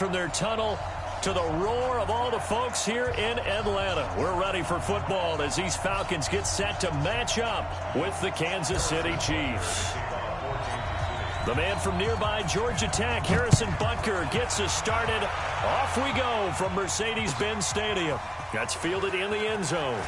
From their tunnel to the roar of all the folks here in Atlanta. We're ready for football as these Falcons get set to match up with the Kansas City Chiefs. The man from nearby Georgia Tech, Harrison Butker, gets us started. Off we go from Mercedes-Benz Stadium. That's fielded in the end zone.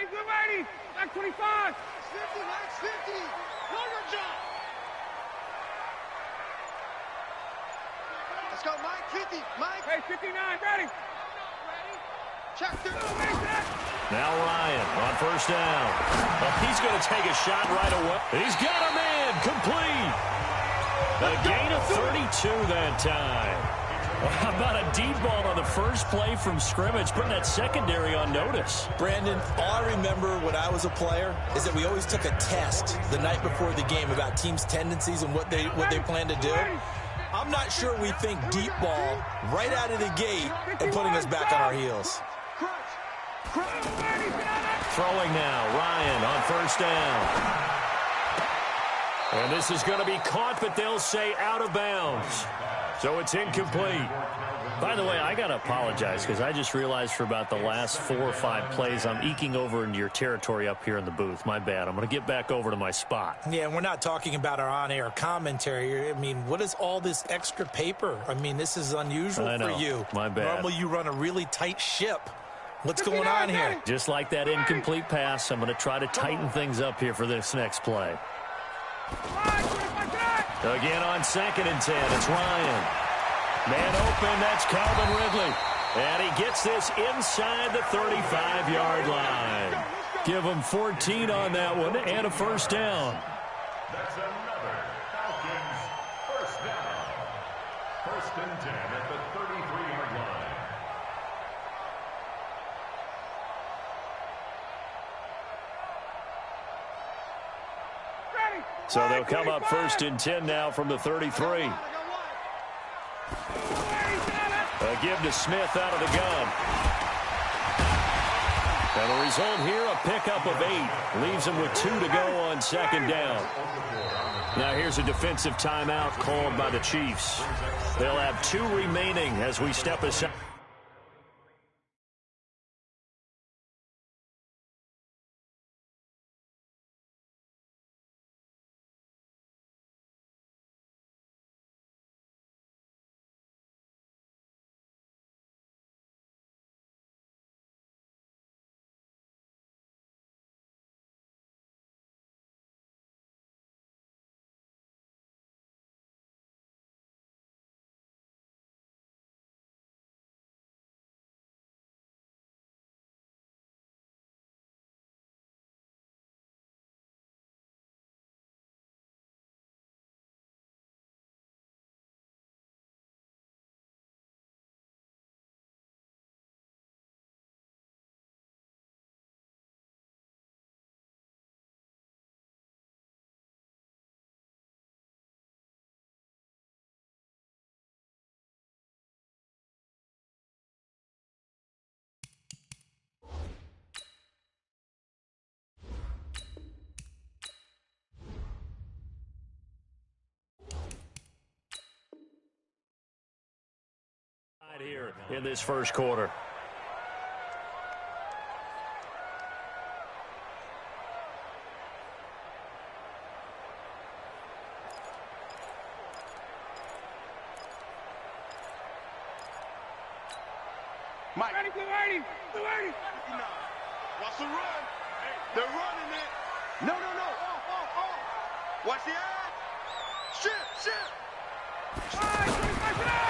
Good ready. Back 25. 50, Max 50. Know your job. Let's go, Mike. 50. Mike. Hey, 59. Ready. Check 2. Now Ryan on first down. Well, he's going to take a shot right away. He's got a man. Complete. A gain of 32 that time. How about a deep ball on the first play from scrimmage, putting that secondary on notice? Brandon, all I remember when I was a player is that we always took a test the night before the game about teams' tendencies and what they plan to do. I'm not sure we think deep ball right out of the gate and putting us back on our heels. Throwing now, Ryan on first down. And this is going to be caught, but they'll say out of bounds. So it's incomplete. By the way, I got to apologize because I just realized for about the last 4 or 5 plays, I'm eking over into your territory up here in the booth. My bad. I'm going to get back over to my spot. Yeah, and we're not talking about our on-air commentary. I mean, what is all this extra paper? I mean, this is unusual for you. My bad. Normally you run a really tight ship. What's going on here? Just like that incomplete pass, I'm going to try to tighten things up here for this next play. Again on 2nd and 10, it's Ryan. Man open, that's Calvin Ridley. And he gets this inside the 35-yard line. Give him 14 on that one and a first down. That's another Falcons first down. 1st and 10 at the 33-yard line. So they'll come up 1st and 10 now from the 33. A give to Smith out of the gun. And the result here, a pickup of 8. Leaves him with 2 to go on 2nd down. Now here's a defensive timeout called by the Chiefs. They'll have 2 remaining as we step aside. Here in this first quarter. Mike. Ready, get ready. Get ready. Watch the run. They're running it. No. Off. Watch the eye. Shit.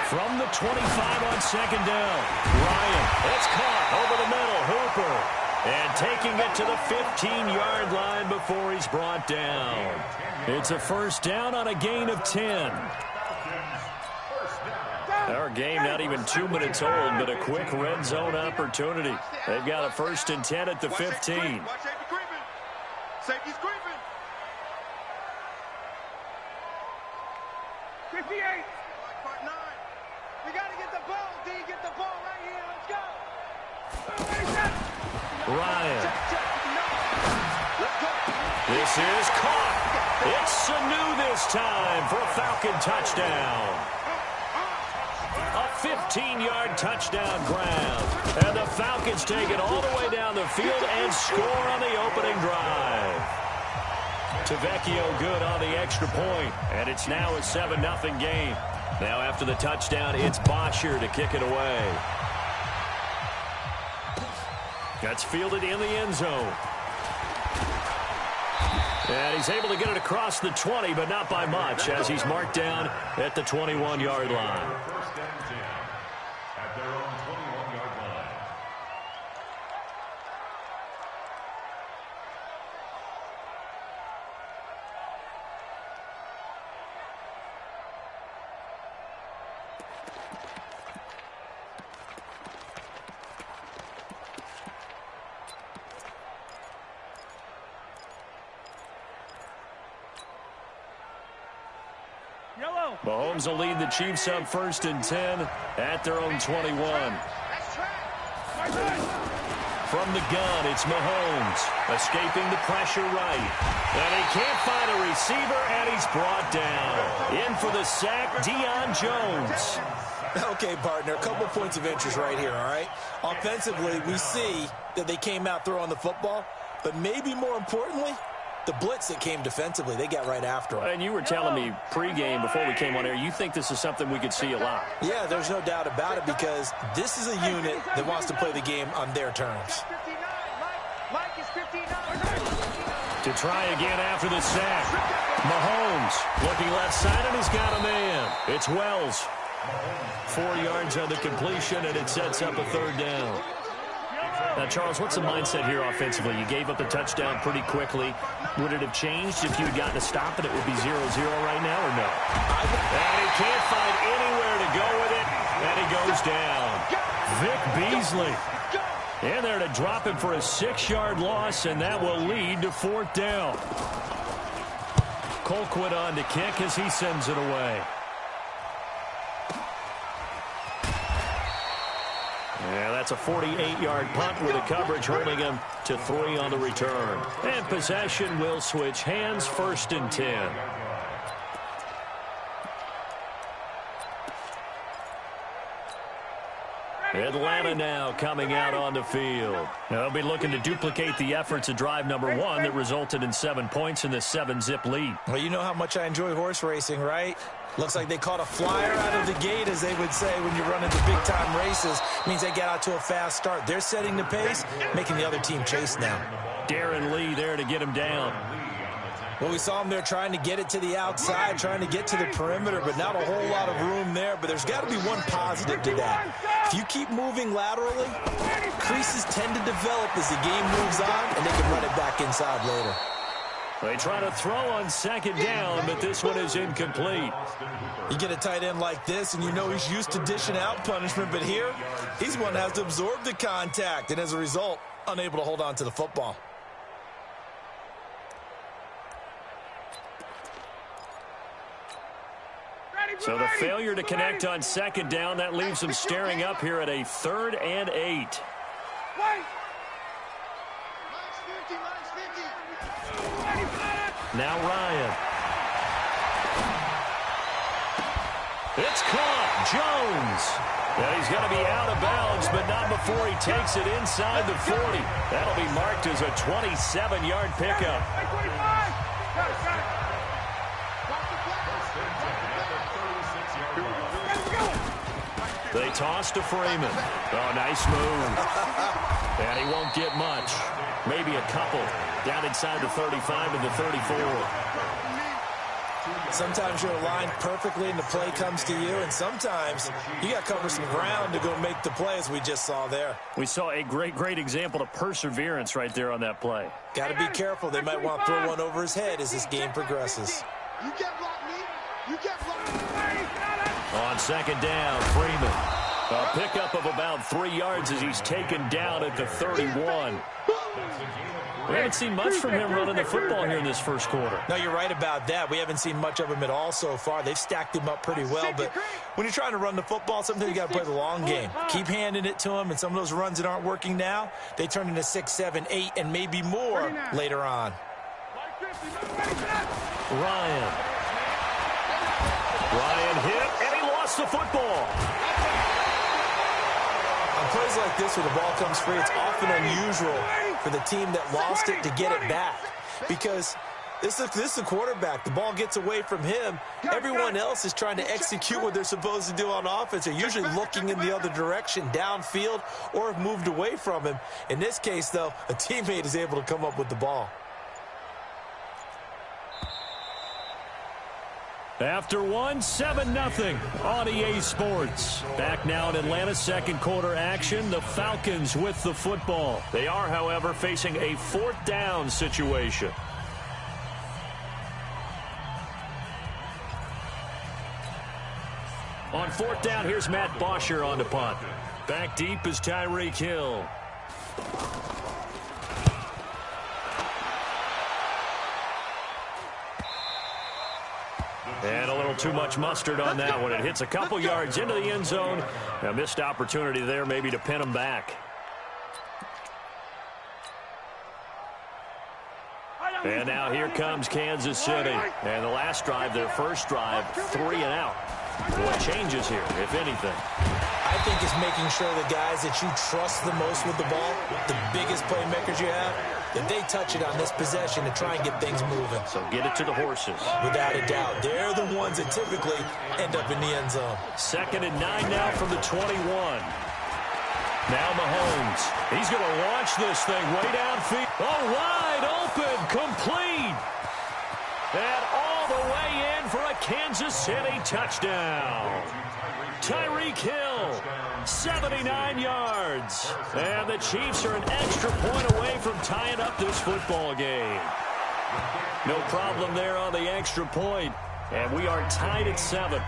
From the 25 on 2nd down. Ryan, it's caught over the middle. Hooper And taking it to the 15-yard line before he's brought down. It's a first down on a gain of 10. Our game not even 2 minutes old, but a quick red zone opportunity. They've got a 1st and 10 at the 15. Watch safety creeping. Safety's creeping. 58. Part 9. We got to get the ball, D. Get the ball right here. Let's go. Ryan. This is caught. It's Sanu this time for a Falcon touchdown. A 15-yard touchdown grab. And the Falcons take it all the way down the field and score on the opening drive. Tavecchio good on the extra point. And it's now a 7-0 game. Now after the touchdown, it's Bosher to kick it away. That's fielded in the end zone. And he's able to get it across the 20, but not by much, as he's marked down at the 21-yard line. First and 10 at their own 21-yard line. Mahomes will lead the Chiefs up 1st and 10 at their own 21. From the gun, it's Mahomes escaping the pressure right. And he can't find a receiver, and he's brought down. In for the sack, Deion Jones. Okay, partner, a couple points of interest right here, all right? Offensively, we see that they came out throwing the football, but maybe more importantly, the blitz that came defensively, they got right after him. And you were telling me pregame before we came on air, you think this is something we could see a lot. Yeah, there's no doubt about it, because this is a unit that wants to play the game on their terms. To try again after the sack. Mahomes looking left side, and he's got a man. It's Wells. 4 yards on the completion, and it sets up a 3rd down. Now, Charles, what's the mindset here offensively? You gave up the touchdown pretty quickly. Would it have changed if you had gotten a stop and it would be 0-0 right now, or no? And he can't find anywhere to go with it, and he goes down. Vic Beasley in there to drop him for a 6-yard loss, and that will lead to 4th down. Colquitt on to kick as he sends it away. Yeah, that's a 48-yard punt with the coverage holding him to 3 on the return. And possession will switch hands, 1st and 10. Atlanta now coming out on the field. Now they'll be looking to duplicate the efforts of drive number 1 that resulted in 7 points in this 7-zip lead. Well, you know how much I enjoy horse racing, right? Looks like they caught a flyer out of the gate, as they would say when you're running the big-time races. Means they get out to a fast start. They're setting the pace, making the other team chase now. Darren Lee there to get him down. Well, we saw him there trying to get it to the outside, trying to get to the perimeter, but not a whole lot of room there. But there's got to be one positive to that. If you keep moving laterally, creases tend to develop as the game moves on, and they can run it back inside later. They try to throw on 2nd down, but this one is incomplete. You get a tight end like this, and you know he's used to dishing out punishment, but here, he's one that has to absorb the contact, and as a result, unable to hold on to the football. So the failure to connect on 2nd down, that leaves them staring up here at a 3rd and 8. Now Ryan. It's caught. Jones. And he's going to be out of bounds, but not before he takes it inside the 40. That'll be marked as a 27-yard pickup. They toss to Freeman. Oh, nice move. And he won't get much. Maybe a couple. Down inside the 35 and the 34. Sometimes you're aligned perfectly and the play comes to you, and sometimes you got to cover some ground to go make the play, as we just saw there. We saw a great example of perseverance right there on that play. Got to be careful. They might want to throw one over his head as this game progresses. You can't block me. You can't block me. On second down, Freeman. A pickup of about 3 yards as he's taken down at the 31. We haven't seen much from him running the football here in this first quarter. No, you're right about that. We haven't seen much of him at all so far. They've stacked him up pretty well, but when you're trying to run the football, sometimes you got to play the long game. Keep handing it to him, and some of those runs that aren't working now, they turn into 6, 7, 8, and maybe more later on. Ryan hit, and he lost the football. On plays like this where the ball comes free, it's often unusual for the team that lost it to get it back, because this is the quarterback. The ball gets away from him. Everyone else is trying to execute what they're supposed to do on offense. They're usually looking in the other direction, downfield, or have moved away from him. In this case, though, a teammate is able to come up with the ball. After 7-0 on EA Sports. Back now in Atlanta, second quarter action. The Falcons with the football. They are, however, facing a 4th down situation. On 4th down, here's Matt Bosher on the punt. Back deep is Tyreek Hill. And a little too much mustard on that one. It hits a couple yards into the end zone. A missed opportunity there maybe to pin him back. And now here comes Kansas City. And the last drive, their first drive, 3 and out. What changes here, if anything? I think it's making sure the guys that you trust the most with the ball, the biggest playmakers you have, that they touch it on this possession to try and get things moving. So get it to the horses. Without a doubt. They're the ones that typically end up in the end zone. 2nd and 9 now from the 21. Now Mahomes. He's going to launch this thing way downfield. Oh, wide open, complete. And all the way in for a Kansas City touchdown. Tyreek Hill, 79 yards. And the Chiefs are an extra point away from tying up this football game. No problem there on the extra point. And we are tied at 7.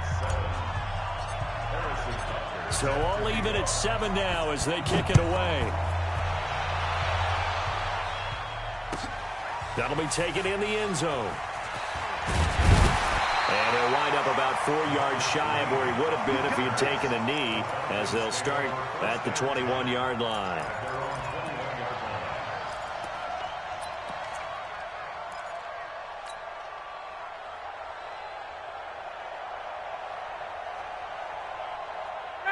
So all even at 7 now as they kick it away. That'll be taken in the end zone. And he'll wind up about 4 yards shy of where he would have been if he had taken a knee, as they'll start at the 21-yard line.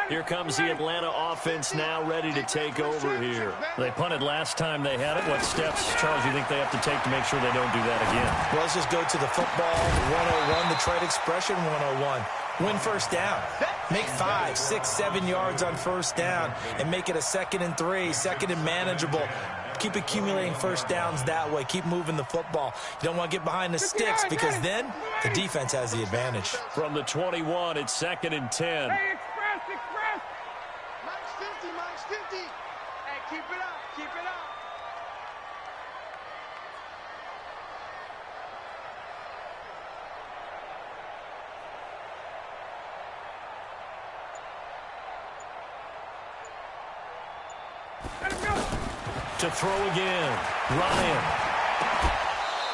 Here comes the Atlanta offense now ready to take over here. They punted last time they had it. What steps, Charles, do you think they have to take to make sure they don't do that again? Well, let's just go to the football 101, the trade expression 101. Win first down. Make 5, 6, 7 yards on first down and make it a 2nd and 3, 2nd and manageable. Keep accumulating first downs that way. Keep moving the football. You don't want to get behind the sticks because then the defense has the advantage. From the 21, it's 2nd and 10. Hey, express. Minus 50. Hey, keep it up. To throw again, Ryan.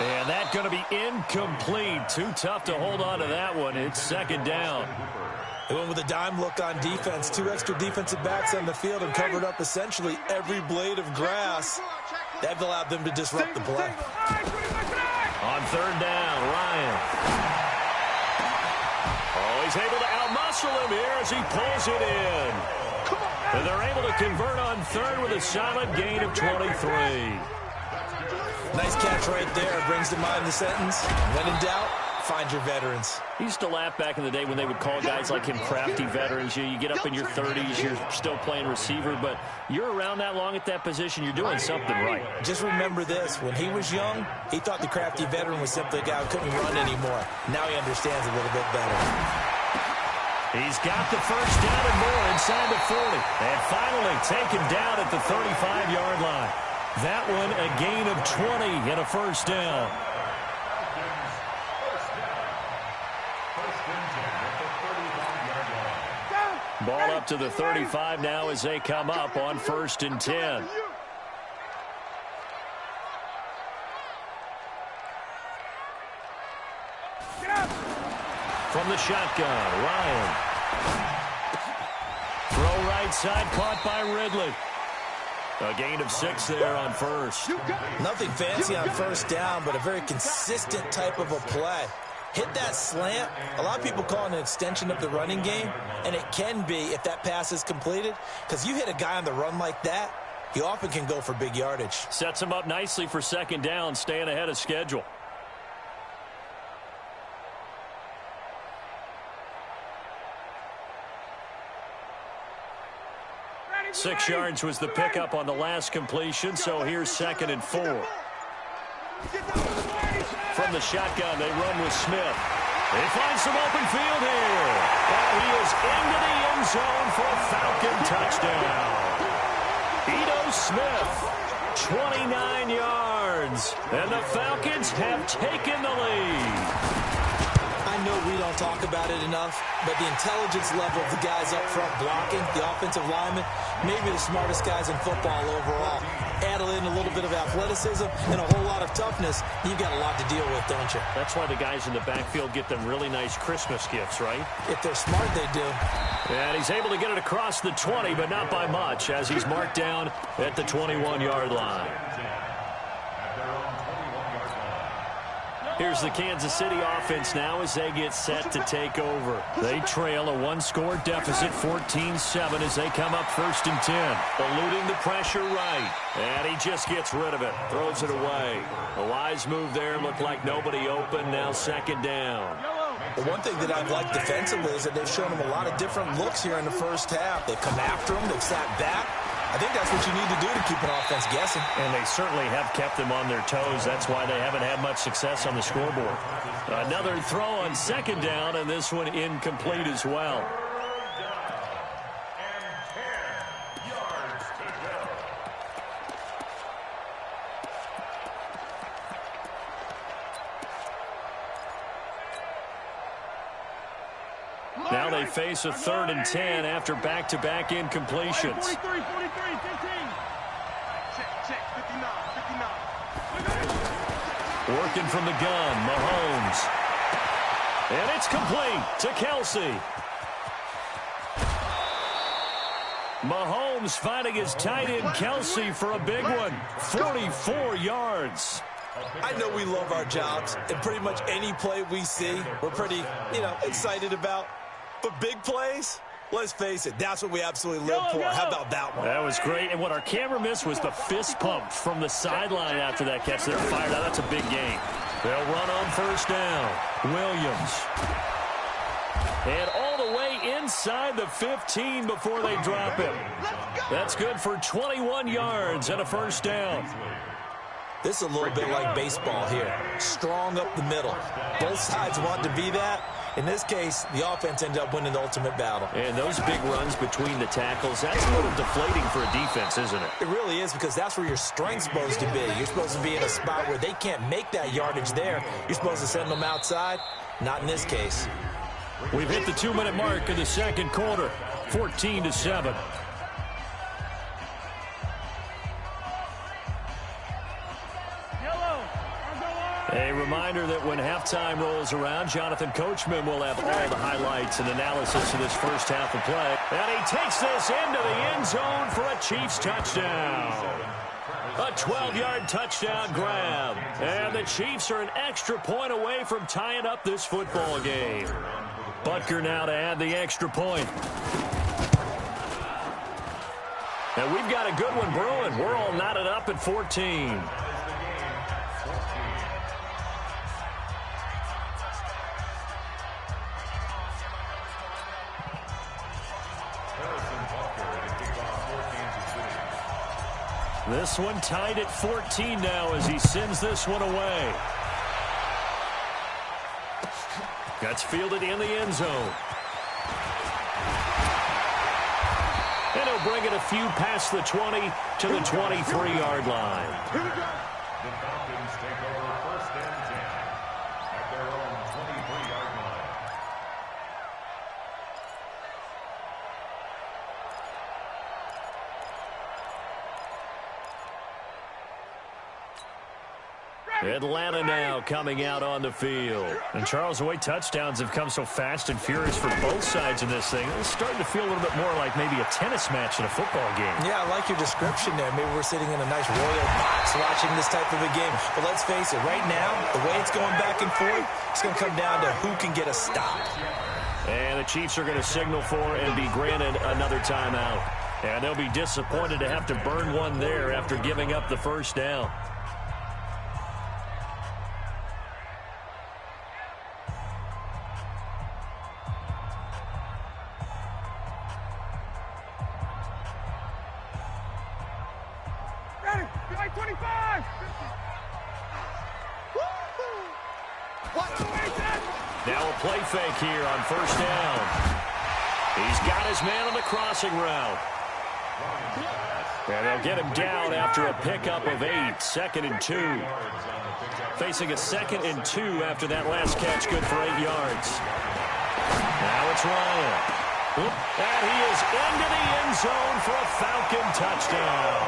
And that's going to be incomplete. Too tough to hold on to that one. It's 2nd down. They went with a dime look on defense. 2 extra defensive backs on the field and covered up essentially every blade of grass. That allowed them to disrupt the play. On 3rd down, Ryan. Oh, he's able to outmuscle him here as he pulls it in. And they're able to convert on 3rd with a solid gain of 23. Nice catch right there. Brings to mind the sentence, when in doubt, Find your veterans. He used to laugh back in the day when they would call guys like him crafty veterans. You get up in your 30s, you're still playing receiver, but you're around that long at that position, you're doing something right. Just remember this. When he was young, he thought the crafty veteran was simply a guy who couldn't run anymore. Now he understands a little bit better. He's got the first down and more inside the 40. And finally taken down at the 35-yard line. That one a gain of 20 and a first down. Ball up to the 35 now as they come up on 1st and 10. From the shotgun, Ryan. Throw right side, caught by Ridley. A gain of 6 there on first. Nothing fancy on first down, but a very consistent type of a play. Hit that slant. A lot of people call it an extension of the running game, and it can be if that pass is completed, because you hit a guy on the run like that, he often can go for big yardage. Sets him up nicely for 2nd down, staying ahead of schedule. Six yards was the pickup on the last completion, so here's 2nd and 4. From the shotgun, they run with Smith. They find some open field here. And he is into the end zone for a Falcon touchdown. Ito Smith, 29 yards. And the Falcons have taken the lead. I know we don't talk about it enough, but the intelligence level of the guys up front blocking, the offensive linemen, maybe the smartest guys in football overall. Add in a little bit of athleticism and a whole lot of toughness, you've got a lot to deal with, don't you? That's why the guys in the backfield get them really nice Christmas gifts, right? If they're smart, they do. And he's able to get it across the 20, but not by much, as he's marked down at the 21-yard line. Here's the Kansas City offense now as they get set to take over. They trail a one-score deficit, 14-7, as they come up 1st and 10. Eluding the pressure right. And he just gets rid of it. Throws it away. A wise move there. Looked like nobody open. Now 2nd down. The one thing that I've liked defensively is that they've shown him a lot of different looks here in the first half. They've come after him. They've sat back. I think that's what you need to do to keep an offense guessing. And they certainly have kept them on their toes. That's why they haven't had much success on the scoreboard. Another throw on 2nd down, and this one incomplete as well. Now they face a 3rd and 10 after back-to-back incompletions. 43, 43, 15. Check, 59. Working from the gun, Mahomes. And it's complete to Kelsey. Mahomes finding his tight end Kelsey for a big one. 44 yards. I know we love our jobs, and pretty much any play we see, we're pretty, excited about. But big plays, let's face it, that's what we absolutely live for. How about that one? That was great. And what our camera missed was the fist pump from the sideline after that catch. They're fired out. That's a big gain. They'll run on 1st down. Williams. And all the way inside the 15 before they drop him. That's good for 21 yards and a 1st down. This is a little bit like baseball here. Strong up the middle. Both sides want to be that. In this case, the offense ended up winning the ultimate battle. And those big runs between the tackles, that's a little deflating for a defense, isn't it? It really is, because that's where your strength's supposed to be. You're supposed to be in a spot where they can't make that yardage there. You're supposed to send them outside. Not in this case. We've hit the 2-minute mark of the 2nd quarter. 14-7. A reminder that when halftime rolls around, Jonathan Coachman will have all the highlights and analysis of this first half of play. And he takes this into the end zone for a Chiefs touchdown. A 12-yard touchdown grab. And the Chiefs are an extra point away from tying up this football game. Butker now to add the extra point. And we've got a good one brewing. We're all knotted up at 14. This one tied at 14 now as he sends this one away. Gets fielded in the end zone. And he'll bring it a few past the 20 to the 23-yard line. The Falcons take over 1st and 10 at their own 23-yard line. Atlanta now coming out on the field. And Charles, the way touchdowns have come so fast and furious for both sides in this thing, it's starting to feel a little bit more like maybe a tennis match in a football game. Yeah, I like your description there. Maybe we're sitting in a nice royal box watching this type of a game. But let's face it, right now, the way it's going back and forth, it's going to come down to who can get a stop. And the Chiefs are going to signal for and be granted another timeout. And they'll be disappointed to have to burn one there after giving up the first down. Now a play fake here on first down. He's got his man on the crossing route. And they'll get him down after a pickup of 8, 2nd and 2. Facing a 2nd and 2 after that last catch, good for 8 yards. Now it's Ryan. And he is into the end zone for a Falcon touchdown.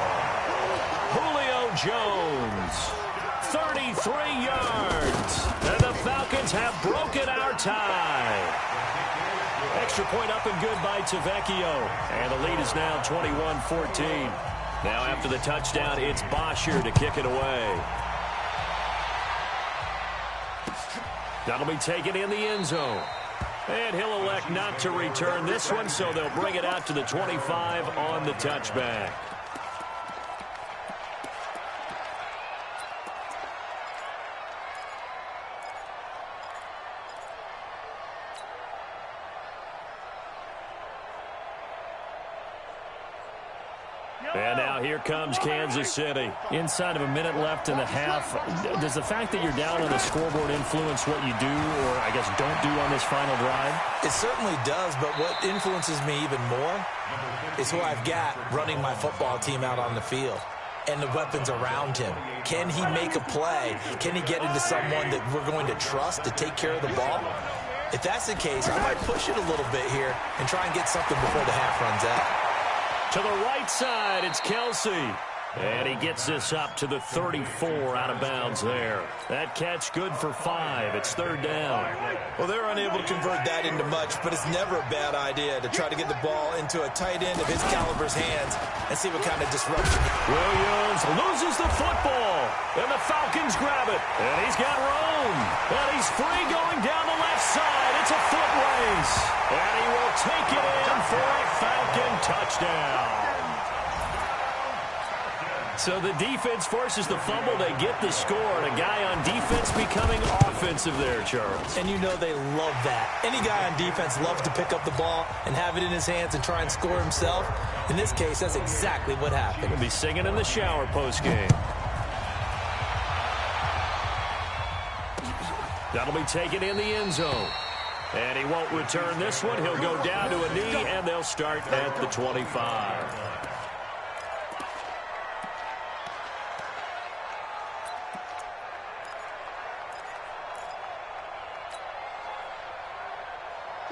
Julio Jones, 33 yards. And the Falcons have broken our tie. Extra point up and good by Tavecchio. And the lead is now 21-14. Now after the touchdown, it's Bosher to kick it away. That'll be taken in the end zone. And he'll elect not to return this one, so they'll bring it out to the 25 on the touchback. And now here comes Kansas City. Inside of a minute left in the half, does the fact that you're down on the scoreboard influence what you do, or I guess don't do on this final drive? It certainly does, but what influences me even more is who I've got running my football team out on the field and the weapons around him. Can he make a play? Can he get into someone that we're going to trust to take care of the ball? If that's the case, I might push it a little bit here and try and get something before the half runs out. To the right side, it's Kelsey. And he gets this up to the 34 out of bounds there. That catch good for 5. It's 3rd down. Well, they're unable to convert that into much, but it's never a bad idea to try to get the ball into a tight end of his caliber's hands and see what kind of disruption. Williams loses the football, and the Falcons grab it. And he's got room. And he's free going down the left side. It's a foot race. And he will take it in for a Falcon touchdown. So the defense forces the fumble. They get the score. And a guy on defense becoming offensive there, Charles. And you know they love that. Any guy on defense loves to pick up the ball and have it in his hands and try and score himself. In this case, that's exactly what happened. He'll be singing in the shower postgame. That'll be taken in the end zone. And he won't return this one. He'll go down to a knee, and they'll start at the 25.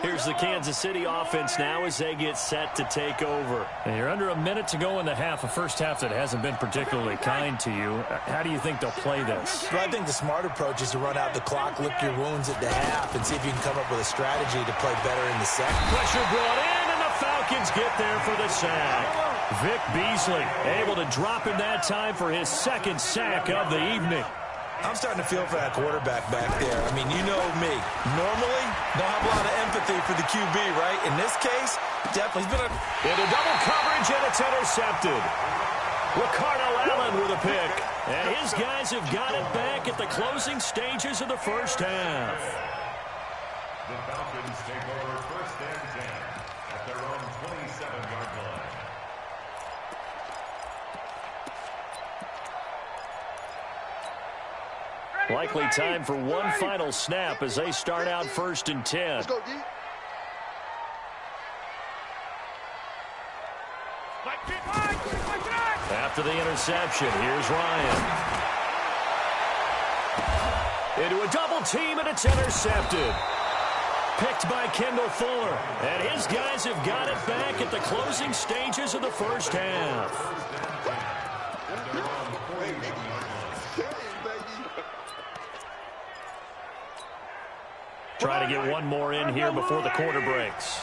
Here's the Kansas City offense now as they get set to take over. And you're under a minute to go in the half, a first half that hasn't been particularly kind to you. How do you think they'll play this? Well, I think the smart approach is to run out the clock, lick your wounds at the half, and see if you can come up with a strategy to play better in the second. Pressure brought in, and the Falcons get there for the sack. Vic Beasley able to drop in that time for his 2nd sack of the evening. I'm starting to feel for that quarterback back there. I mean, you know me. Normally, don't have a lot of empathy for the QB, right? In this case, definitely. He's been into double coverage, and it's intercepted. Ricardo Allen with a pick. And his guys have got it back at the closing stages of the first half. The Falcons take over 1st and 10 at their own 27-yard line. Likely time for one final snap as they start out 1st and 10. Let's go, D. After the interception, here's Ryan. Into a double team, and it's intercepted. Picked by Kendall Fuller. And his guys have got it back at the closing stages of the first half. Try to get one more in here before the quarter breaks.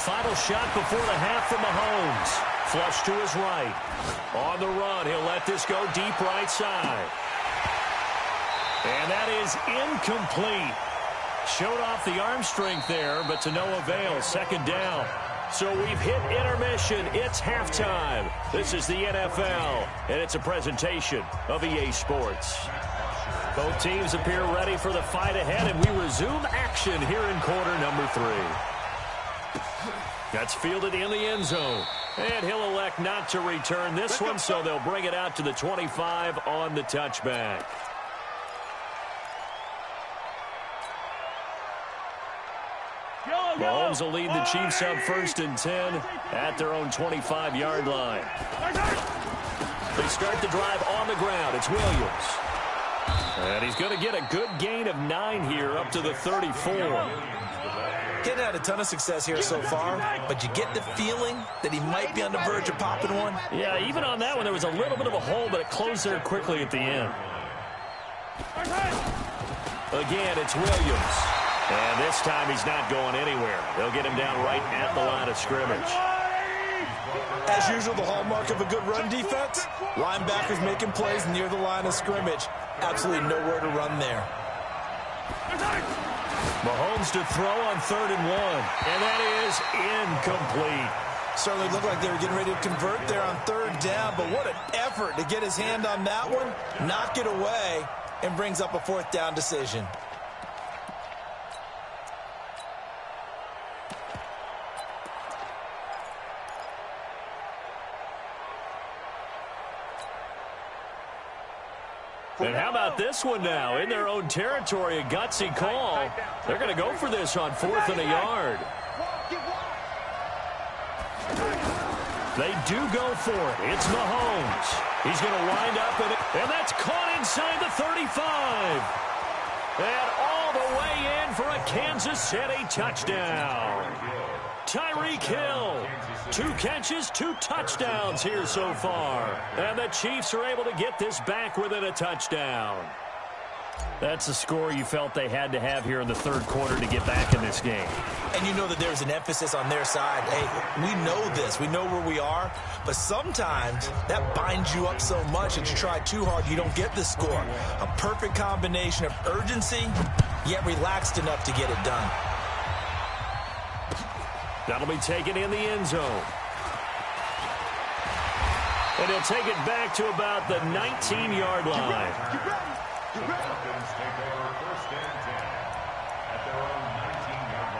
Final shot before the half from Mahomes. Flush to his right. On the run, he'll let this go deep right side. And that is incomplete. Showed off the arm strength there, but to no avail. 2nd down. So we've hit intermission. It's halftime. This is the NFL, and it's a presentation of EA Sports. Both teams appear ready for the fight ahead, and we resume action here in quarter number 3. That's fielded in the end zone. And he'll elect not to return this one, so they'll bring it out to the 25 on the touchback. Mahomes will lead the Chiefs up 1st and 10 at their own 25-yard line. They start the drive on the ground. It's Williams. And he's going to get a good gain of 9 here up to the 34. Getting had a ton of success here so far, but you get the feeling that he might be on the verge of popping one. Yeah, even on that one, there was a little bit of a hole, but it closed there quickly at the end. Again, it's Williams. And this time he's not going anywhere. They'll get him down right at the line of scrimmage. As usual, the hallmark of a good run defense, linebackers making plays near the line of scrimmage. Absolutely nowhere to run there. Mahomes to throw on 3rd and 1. And that is incomplete. Certainly looked like they were getting ready to convert there on 3rd down, but what an effort to get his hand on that one, knock it away, and brings up a 4th down decision. And how about this one now? In their own territory, a gutsy call. They're going to go for this on 4th and a yard. They do go for it. It's Mahomes. He's going to wind up in it. And that's caught inside the 35. And all the way in for a Kansas City touchdown. Tyreek Hill. 2 catches, 2 touchdowns here so far. And the Chiefs are able to get this back within a touchdown. That's a score you felt they had to have here in the 3rd quarter to get back in this game. And you know that there's an emphasis on their side. Hey, we know this. We know where we are. But sometimes that binds you up so much that you try too hard, you don't get the score. A perfect combination of urgency, yet relaxed enough to get it done. That'll be taken in the end zone. And he'll take it back to about the 19-yard line. Falcons take over 1st and 10 at their own 19-yard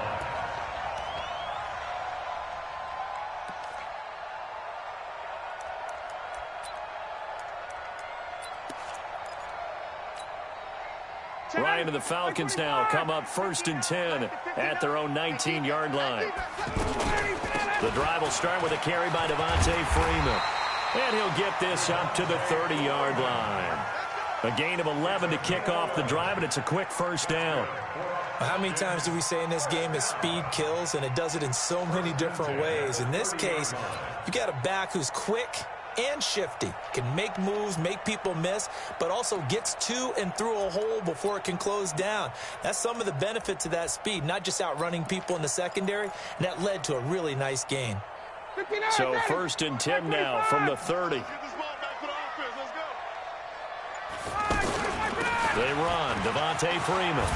line. Ryan and the Falcons now come up 1st and 10 at their own 19-yard line. The drive will start with a carry by Devontae Freeman. And he'll get this up to the 30-yard line. A gain of 11 to kick off the drive, and it's a quick 1st down. How many times do we say in this game that speed kills, and it does it in so many different ways? In this case, you got a back who's quick and shifty, can make moves, make people miss, but also gets to and through a hole before it can close down. That's some of the benefits of that speed, not just outrunning people in the secondary, and that led to a really nice gain. So 1st and 10 now from the 30. They run. Devontae Freeman.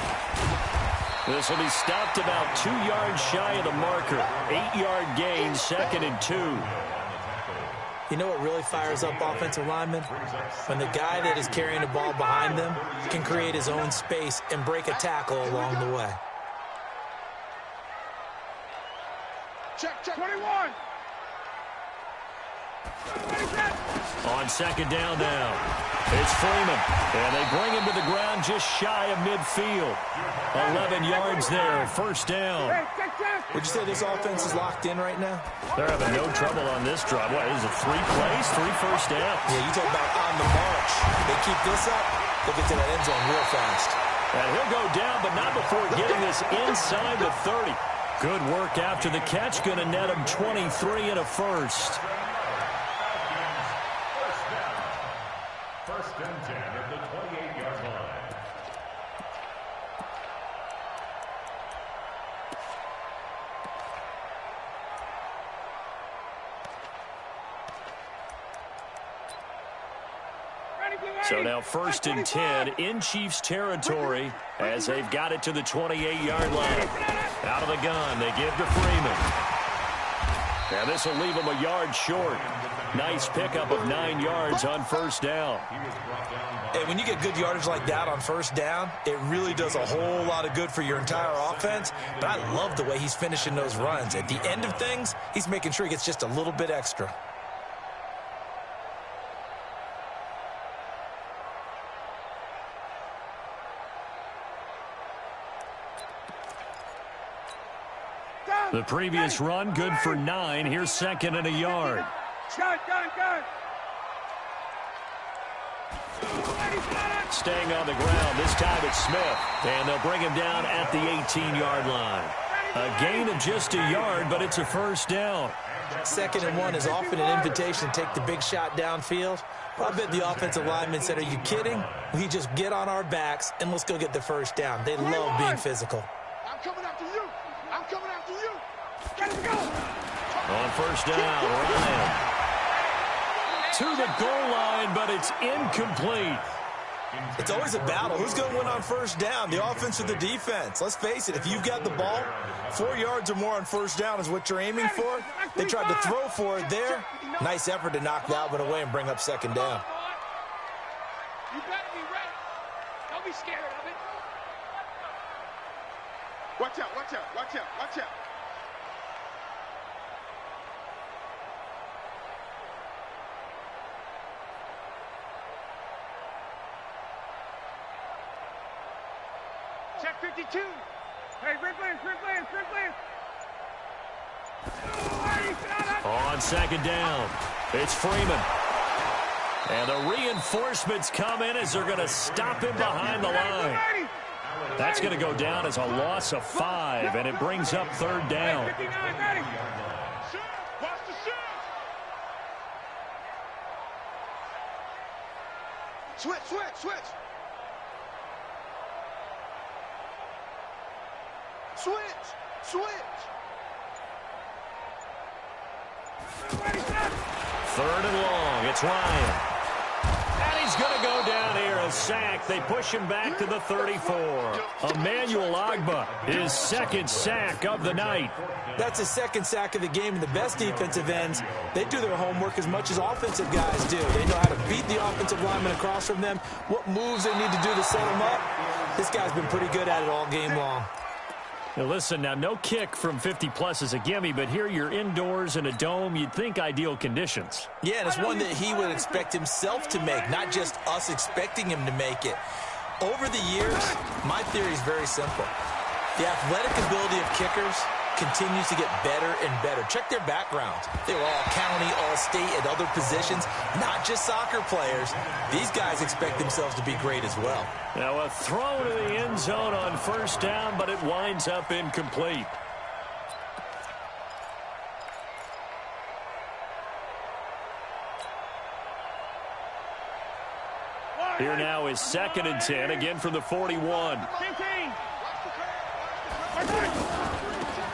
This will be stopped about 2 yards shy of the marker. 8-yard gain, 2nd and 2. You know what really fires up offensive linemen? When the guy that is carrying the ball behind them can create his own space and break a tackle along the way. Check, 21. On second down now, it's Freeman, and they bring him to the ground just shy of midfield. 11 yards there, first down. Would you say this offense is locked in right now? They're having no trouble on this drive. What, is it 3 plays, 3 first downs? Yeah, you talk about on the march. They keep this up, they'll get to that end zone real fast. And he'll go down, but not before getting this inside the 30. Good work after the catch, going to net him 23 and a first. First and 10 at the 28-yard line. So now first and 10 in Chiefs territory as they've got it to the 28-yard line. Out of the gun, they give to Freeman. And this will leave him a yard short. Nice pickup of 9 yards on first down. Hey, when you get good yardage like that on first down, it really does a whole lot of good for your entire offense. But I love the way he's finishing those runs. At the end of things, he's making sure he gets just a little bit extra. The previous run, good for 9. Here's second and a yard. Staying on the ground, this time it's Smith. And they'll bring him down at the 18-yard line. A gain of just a yard, but it's a first down. Second and 1 is often an invitation to take the big shot downfield. Well, I bet the offensive lineman said, are you kidding? We just get on our backs and let's go get the first down. They love being physical. I'm coming after you. I'm coming after you. Let's go. On first down, Ryan. To the goal line, but it's incomplete. It's always a battle. Who's going to win on first down, the offense or the defense? Let's face it, if you've got the ball, 4 yards or more on first down is what you're aiming for. They tried to throw for it there. Nice effort to knock that one away and bring up second down. You better be ready. Don't be scared of it. Watch out, watch out, watch out, watch out. Check 52. Hey, red players, red players, red players. On second down, it's Freeman. And the reinforcements come in as they're going to stop him behind the line. That's going to go down as a loss of 5, and it brings up third down. Switch, switch, switch. Switch, switch. Third and long, it's Ryan. And he's going to go down here, a sack. They push him back to the 34. Emmanuel Ogbah, his second sack of the night. That's his second sack of the game, and the best defensive ends, they do their homework as much as offensive guys do. They know how to beat the offensive lineman across from them, what moves they need to do to set them up. This guy's been pretty good at it all game long. Now listen, now no kick from 50-plus is a gimme, but here you're indoors in a dome. You'd think ideal conditions. Yeah, and it's one that he would expect himself to make, not just us expecting him to make it. Over the years, my theory is very simple. The athletic ability of kickers continues to get better and better. Check their backgrounds. They were all county, all state, at other positions, not just soccer players. These guys expect themselves to be great as well. Now a throw to the end zone on first down, but it winds up incomplete. Here now is second and 10, again from the 41.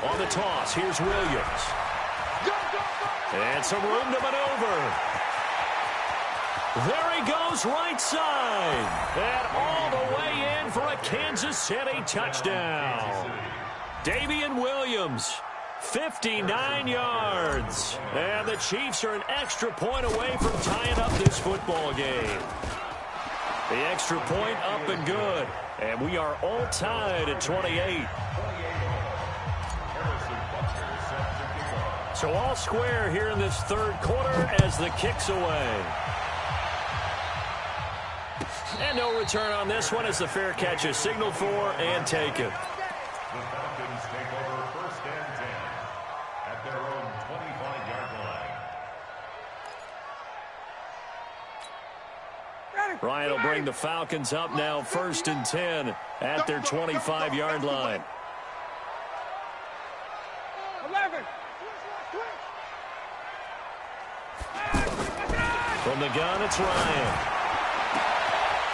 On the toss, here's Williams. And some room to maneuver. There he goes, right side. And all the way in for a Kansas City touchdown. Davian Williams, 59 yards. And the Chiefs are an extra point away from tying up this football game. The extra point up and good. And we are all tied at 28. So all square here in this third quarter as the kick's away. And no return on this one as the fair catch is signaled for and taken. The Falcons take over 1st and 10 at their own 25-yard line. Ryan will bring the Falcons up now 1st and 10 at their 25-yard line. 11. From the gun, it's Ryan.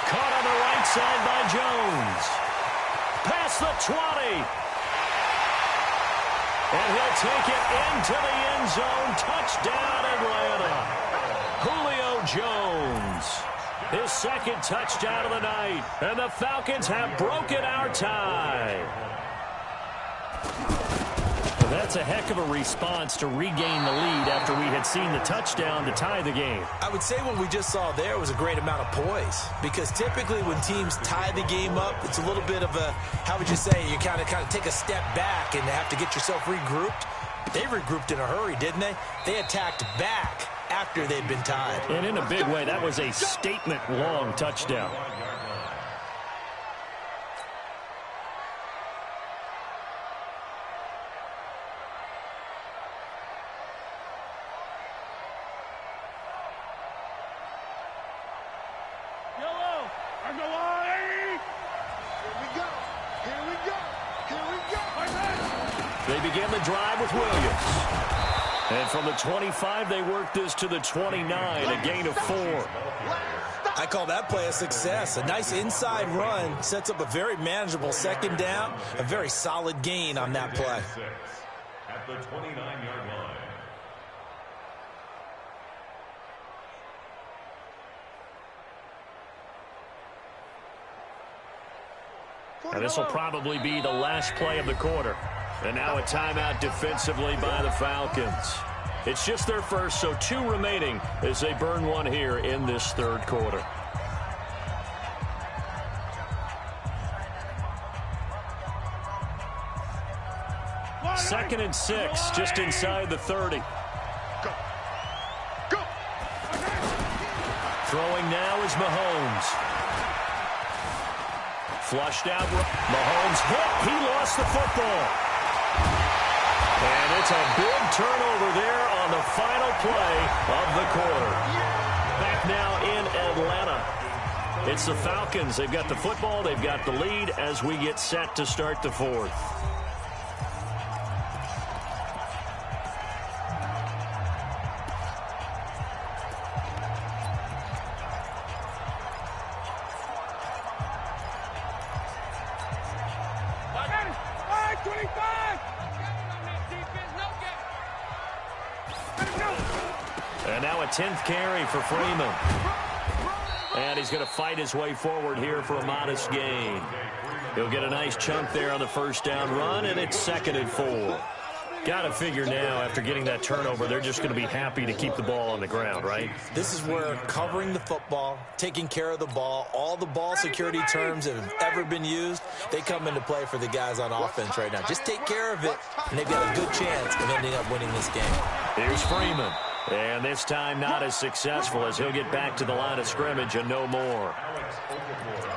Caught on the right side by Jones. Past the 20. And he'll take it into the end zone. Touchdown, Atlanta. Julio Jones. His second touchdown of the night. And the Falcons have broken our tie. That's a heck of a response to regain the lead after we had seen the touchdown to tie the game. I would say what we just saw there was a great amount of poise, because typically when teams tie the game up, it's a little bit of a, how would you say, you kind of take a step back and have to get yourself regrouped. They regrouped in a hurry, didn't they? They attacked back after they'd been tied. And in a big way, that was a statement-long touchdown. They begin the drive with Williams. And from the 25, they work this to the 29, a gain of 4. I call that play a success. A nice inside run sets up a very manageable second down, a very solid gain on that play. At the 29-yard line. And this will probably be the last play of the quarter. And now a timeout defensively by the Falcons. It's just their first, so 2 remaining as they burn one here in this third quarter. Second and 6, just inside the 30. Go. Throwing now is Mahomes. Flushed out. Mahomes hit. He lost the football. And it's a big turnover there on the final play of the quarter. Back now in Atlanta. It's the Falcons. They've got the football. They've got the lead as we get set to start the fourth. And now a 10th carry for Freeman. And he's going to fight his way forward here for a modest gain. He'll get a nice chunk there on the first down run, and it's 2nd and 4. Got to figure now, after getting that turnover, they're just going to be happy to keep the ball on the ground, right? This is where covering the football, taking care of the ball, all the ball security terms that have ever been used, they come into play for the guys on offense right now. Just take care of it, and they've got a good chance of ending up winning this game. Here's Freeman. And this time not as successful as he'll get back to the line of scrimmage and no more.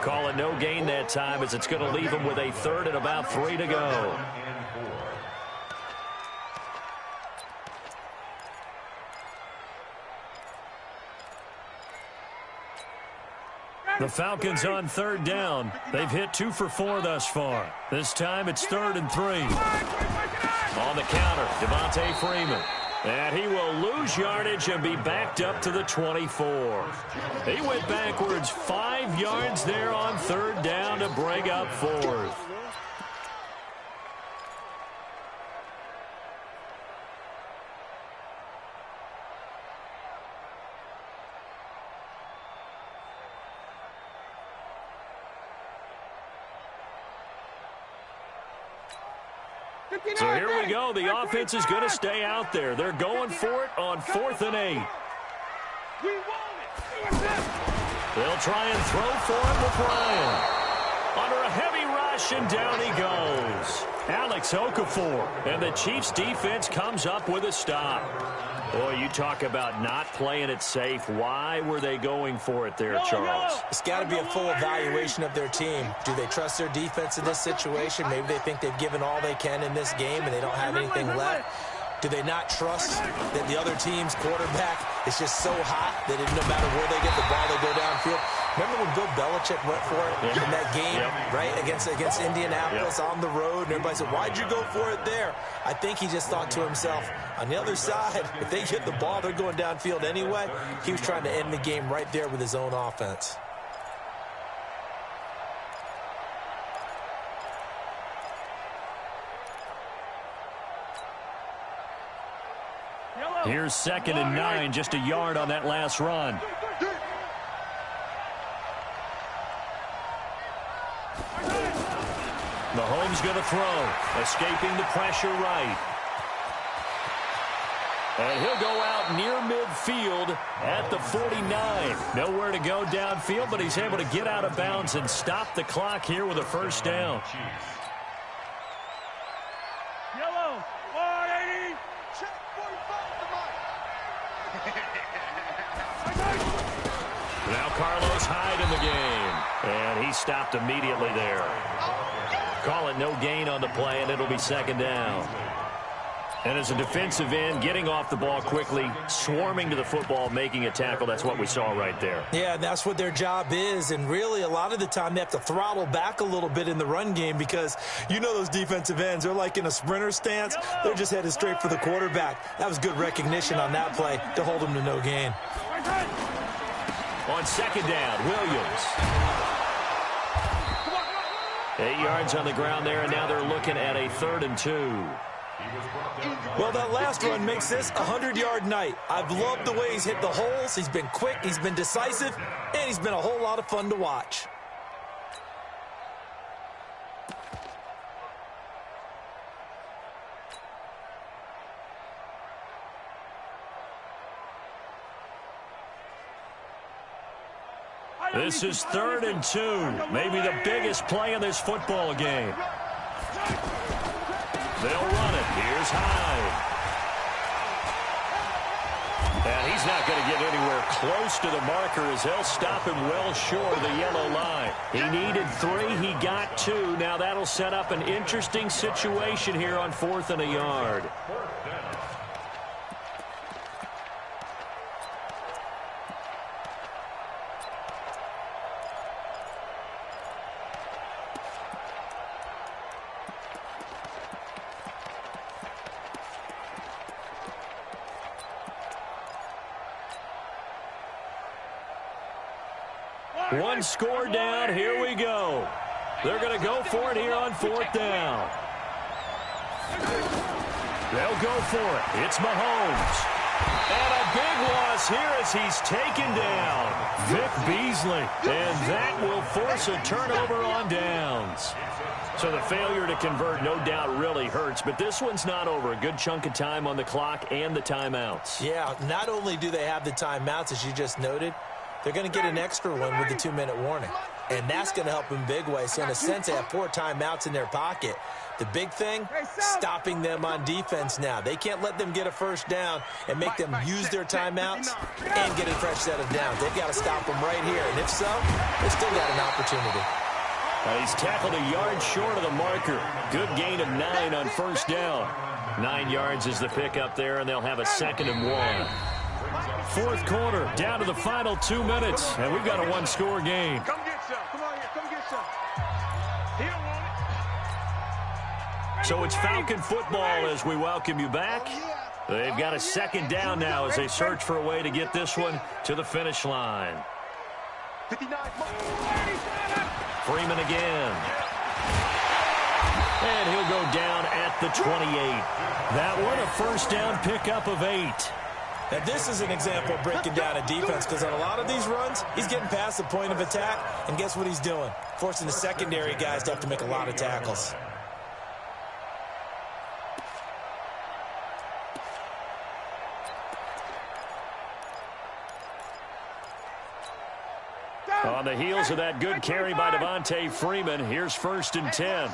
Call it no gain that time as it's going to leave him with a 3rd and about 3 to go. The Falcons on 3rd down. They've hit 2 for 4 thus far. This time it's 3rd and 3. On the counter, Devontae Freeman. And he will lose yardage and be backed up to the 24. He went backwards 5 yards there on 3rd down to bring up 4th. So here we go. The offense is going to stay out there. They're going for it on 4th and 8. They'll try and throw for it with Ryan. Under a heavy rush, rush, and down he goes. Alex Okafor, and the Chiefs defense comes up with a stop. Boy, you talk about not playing it safe. Why were they going for it there, Charles? It's got to be a full evaluation of their team. Do they trust their defense in this situation? Maybe they think they've given all they can in this game and they don't have anything left. Do they not trust that the other team's quarterback is just so hot that no matter where they get the ball, they go downfield? Remember when Bill Belichick went for it in that game, right, against Indianapolis on the road, and everybody said, why'd you go for it there? I think he just thought to himself, on the other side, if they get the ball, they're going downfield anyway. He was trying to end the game right there with his own offense. Here's 2nd and 9, just a yard on that last run. Mahomes going to throw, escaping the pressure right. And he'll go out near midfield at the 49. Nowhere to go downfield, but he's able to get out of bounds and stop the clock here with a first down. Yellow, 180. Check 45 to Mike. Now Carlos Hyde in the game. And he stopped immediately there. Call it no gain on the play, and it'll be 2nd down. And as a defensive end, getting off the ball quickly, swarming to the football, making a tackle, that's what we saw right there. Yeah, that's what their job is. And really, a lot of the time, they have to throttle back a little bit in the run game because you know those defensive ends, they're like in a sprinter stance. They're just headed straight for the quarterback. That was good recognition on that play to hold them to no gain. On 2nd down, Williams. 8 yards on the ground there, and now they're looking at a 3rd and 2. Well, that last run makes this a 100-yard night. I've loved the way he's hit the holes. He's been quick, he's been decisive, and he's been a whole lot of fun to watch. This is 3rd and 2, maybe the biggest play in this football game. They'll run it. Here's Hyde. And he's not going to get anywhere close to the marker as they'll stop him well short of the yellow line. He needed 3. He got 2. Now that'll set up an interesting situation here on 4th and a yard. One score down. Here we go. They're going to go for it here on 4th down. They'll go for it. It's Mahomes. And a big loss here as he's taken down. Vic Beasley. And that will force a turnover on downs. So the failure to convert no doubt really hurts, but this one's not over. A good chunk of time on the clock and the timeouts. Yeah, not only do they have the timeouts, as you just noted, they're going to get an extra one with the 2-minute warning. And that's going to help them big way. So in a sense, they have 4 timeouts in their pocket. The big thing, stopping them on defense now. They can't let them get a first down and make them use their timeouts and get a fresh set of downs. They've got to stop them right here. And if so, they've still got an opportunity. He's tackled a yard short of the marker. Good gain of 9 on 1st down. 9 yards is the pickup there, and they'll have a 2nd and 1. 4th quarter, down to the final 2 minutes, and we've got a 1-score game. Come get some. Come on here. Come get some. He don't want it. So it's Falcon football as we welcome you back. They've got a 2nd down now as they search for a way to get this one to the finish line. 59. Freeman again. And he'll go down at the 28. That one, a first down pickup of 8. Now, this is an example of breaking down a defense because on a lot of these runs, he's getting past the point of attack, and guess what he's doing? Forcing the secondary guys to have to make a lot of tackles. On the heels of that good carry by Devontae Freeman, here's 1st and 10.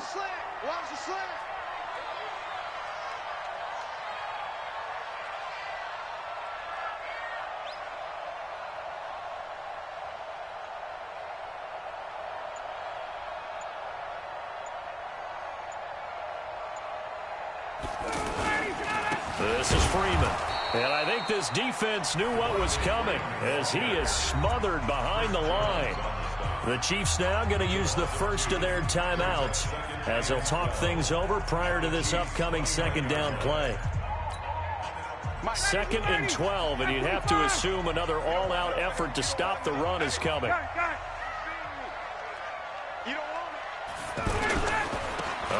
This is Freeman. And I think this defense knew what was coming as he is smothered behind the line. The Chiefs now going to use the first of their timeouts as they'll talk things over prior to this upcoming 2nd down play. 2nd and 12, and you'd have to assume another all-out effort to stop the run is coming.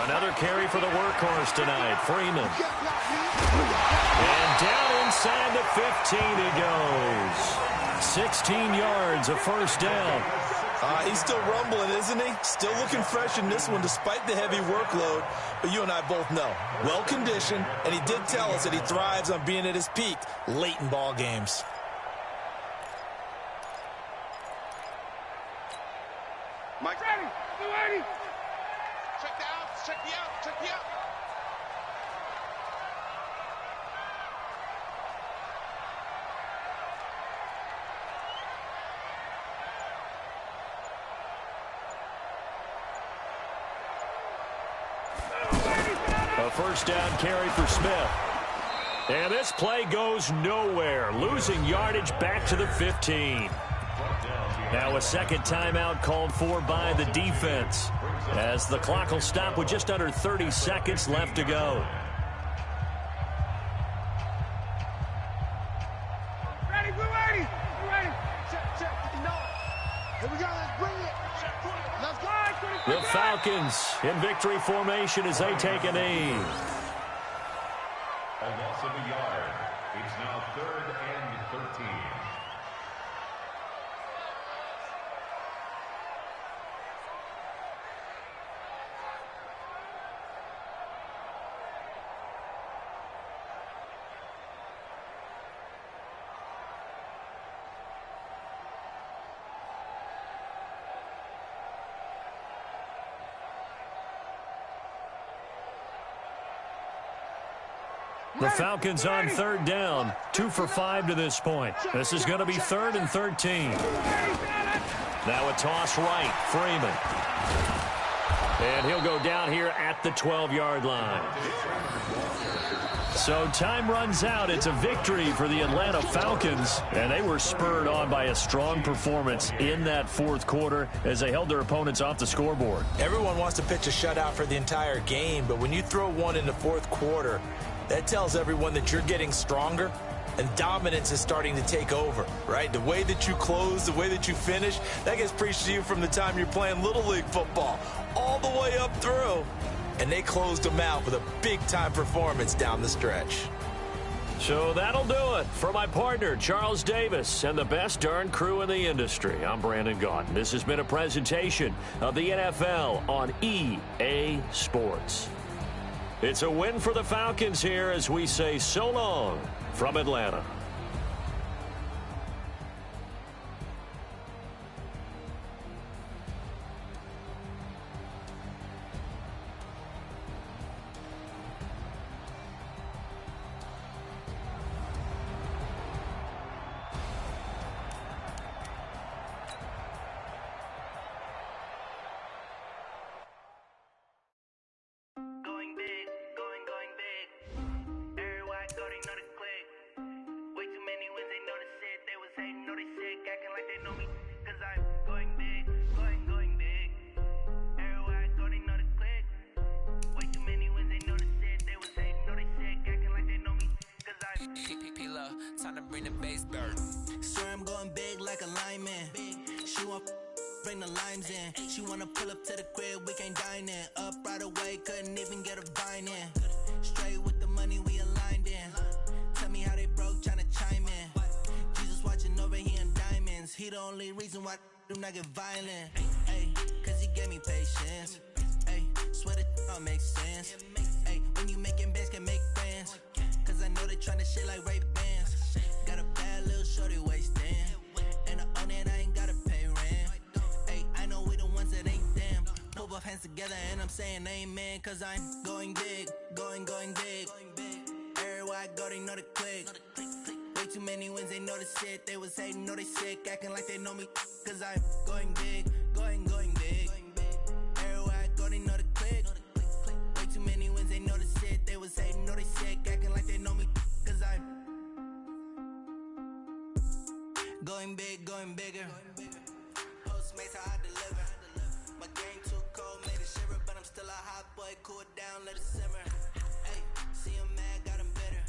Another carry for the workhorse tonight, Freeman. And down inside the 15 he goes. 16 yards, a 1st down. He's still rumbling, isn't he? Still looking fresh in this one despite the heavy workload. But you and I both know, well-conditioned, and he did tell us that he thrives on being at his peak late in ball games. Mike, ready. Check the out, check the out, check the out. A 1st down carry for Smith. And this play goes nowhere, losing yardage back to the 15. Now a 2nd timeout called for by the defense as the clock will stop with just under 30 seconds left to go. Ready, blue ready. Check. No. Here we go, let's bring it. Let's go. The Falcons in victory formation as they take a knee. A loss of a yard. It's now 3rd and 13. The Falcons on 3rd down, 2 for 5 to this point. This is going to be 3rd and 13. Now a toss right, Freeman. And he'll go down here at the 12-yard line. So time runs out. It's a victory for the Atlanta Falcons, and they were spurred on by a strong performance in that 4th quarter as they held their opponents off the scoreboard. Everyone wants to pitch a shutout for the entire game, but when you throw one in the 4th quarter, that tells everyone that you're getting stronger and dominance is starting to take over, right? The way that you close, the way that you finish, that gets preached to you from the time you're playing Little League football all the way up through. And they closed them out with a big-time performance down the stretch. So that'll do it for my partner, Charles Davis, and the best darn crew in the industry. I'm Brandon Gaudin. This has been a presentation of the NFL on EA Sports. It's a win for the Falcons here as we say so long from Atlanta. Time to bring the bass bird. Swear I'm going big like a lineman. She want bring the limes in. She wanna pull up to the crib, we can't dine in. Up right away, couldn't even get a vine in. Straight with the money we aligned in. Tell me how they broke, tryna chime in. Jesus watching over, he in diamonds. He the only reason why do not get violent. Ay, cause he gave me patience. Ay, swear that all makes sense. Ay, when you making bands can make friends. Cause I know they tryna shit like Ray-Bans. Got a bad little shorty wasting. And I own it, I ain't gotta pay rent. hands together and I'm saying amen, cause I'm going big, going big. Everywhere I go, they know the click. Way too many wins, they know the shit. They was hating, know they sick, acting like they know me, cause I'm going big, going big. Everywhere I go, they know the click. Way too many wins, they know the shit. They was hating, know they sick, acting like they know me, cause I'm going big, going bigger. Postmates, how I deliver. My game too cold, made it shiver, but I'm still a hot boy. Cool it down, let it simmer. Hey, see him mad, got him bitter.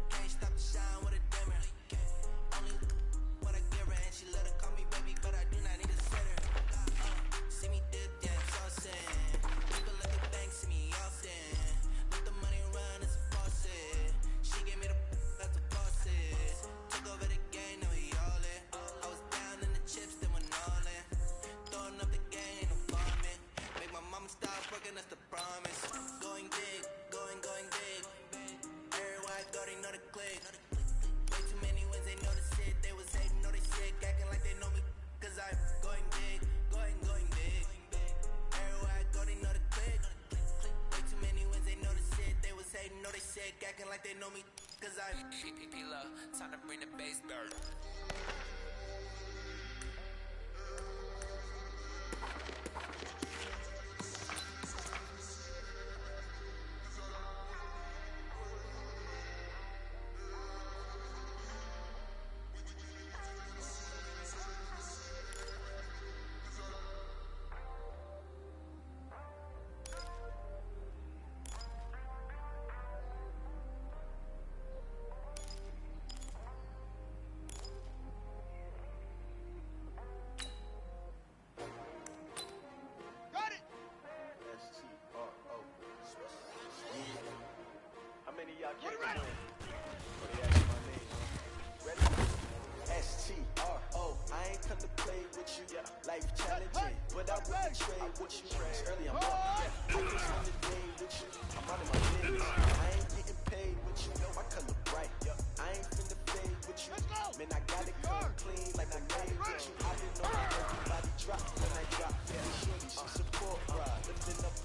Can't stop the shine with a dimmer. Only what I give her, and she let her call me baby, but I do not need a sitter. See me dip, yeah, I'm saucing. People at the bank see me often. Let the money run, it's a faucet. She gave me the that's the faucet. Took over the game, now we all in. I was down in the chips, then went all in. Throwing up the game, ain't no farming. Make my mama stop working, that's the promise. Going big, going big. Everywhere I go, they know the click. Way too many wins, they know the shit. They was hating, know they sick, acting like they know me, cause I'm going big, going big. Everywhere I go, they know the click. Way too many wins, they know the shit. They was hating, know they sick, acting like they know me, cause I'm P-P-P-Love, time to bring the bass bird. Got it! S-T-R-O. Yeah. How many of y'all came to win? When they asked my name, ready? S-T-R-O. I ain't come to play with you. Life challenging, but I wouldn't trade with you. It's early, I'm up. I just want the day with you. I'm out of my business. I ain't getting paid with you. My color bright. I ain't finna fade with you. Man, I gotta come clean like I made with you. I didn't know that everybody drop when I drop. Shorty, she support ride. Lifting up,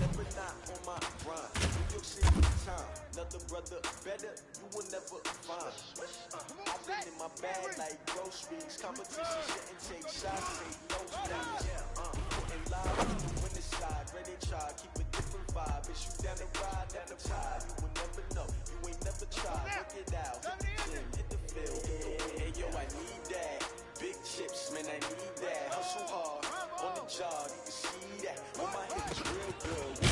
never not on my grind. New York City time. Another brother better, you will never find. I've been in my bag like groceries. Competition shouldn't take shots, say no things. Putting live on the winning side. Ready to try, keep a different vibe. Is you down the ride, down the tide? You will never know, you ain't never tried. Work it out, hit the gym, hit the field. Hey yo, I need that. Big chips, man, I need that. Hustle hard, on the job, you can see that. On my hips, real good.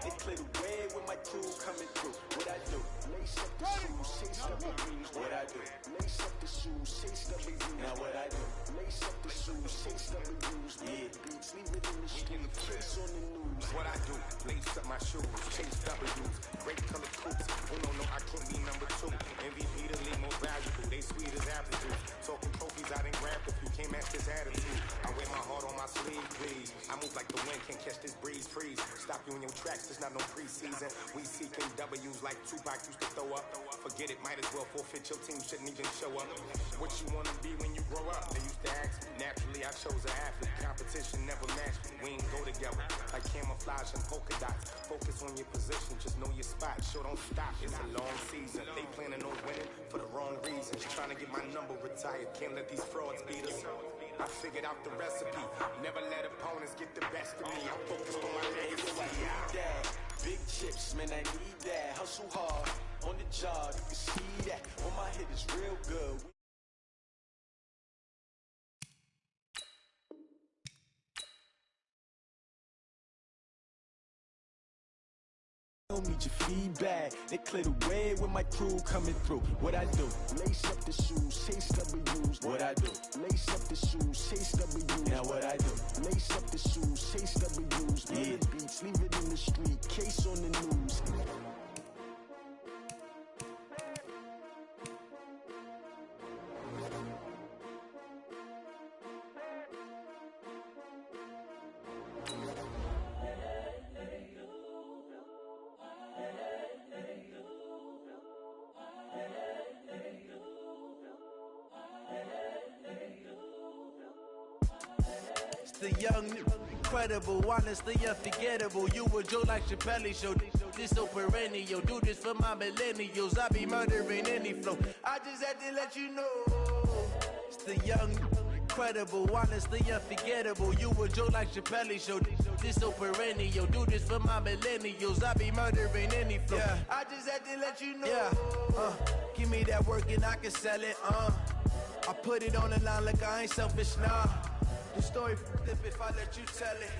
They clear the way with my crew coming through. What I do? Lace up the shoes, chase up the rings. What I do? Lace up the shoes, chase up the rings. Now what I do? Lace up the shoes, chase up the rings. Yeah, beats, leave it in the street, case on the news. What I do? Lace up my shoes, chase W's, great color coops. Oh no, I can't be number two. MVP the league most valuable. They sweet as apple juice. Talking trophies, I didn't grab the few. Can't match this attitude. I wear my heart on my sleeve, please. I move like the wind, can't catch this breeze, freeze. Stop you in your tracks, there's not no preseason. We seeking W's like Tupac used to throw up. Forget it, might as well forfeit. Your team shouldn't even show up. What you wanna be when you grow up? They used to ask me. Naturally, I chose an athlete. Competition never matched me. We ain't go together like camouflage and polka dots. Focus on your position, just know your spot. Sure, don't stop. It's a long season. They planning on winning for the wrong reasons. Trying to get my number retired. Can't let these frauds beat us. I figured out the recipe. Never let opponents get the best of me. I'm focused on my legacy. I need that. Big chips, man, I need that. Hustle hard, on the job, you can see that. On my head is real good. Don't need your feedback. They clear the way with my crew coming through. What I do? Lace up the shoes, chase W's. What I do? Lace up the shoes, chase W's. Now what I do? Lace up the shoes, chase W's. Yeah, beats, leave it in the street, case on the news. the young incredible, honestly unforgettable. You a joke like Chappelle show. This so perennial, do this for my millennials. I be murdering any flow. I just had to let you know, it's the young, incredible, honestly unforgettable. You a joke like Chappelle show. This so perennial, do this for my millennials. I be murdering any flow. Yeah. I just had to let you know. Yeah. Give me that work and I can sell it. I put it on the line like I ain't selfish, nah. The story flip if I let you tell it.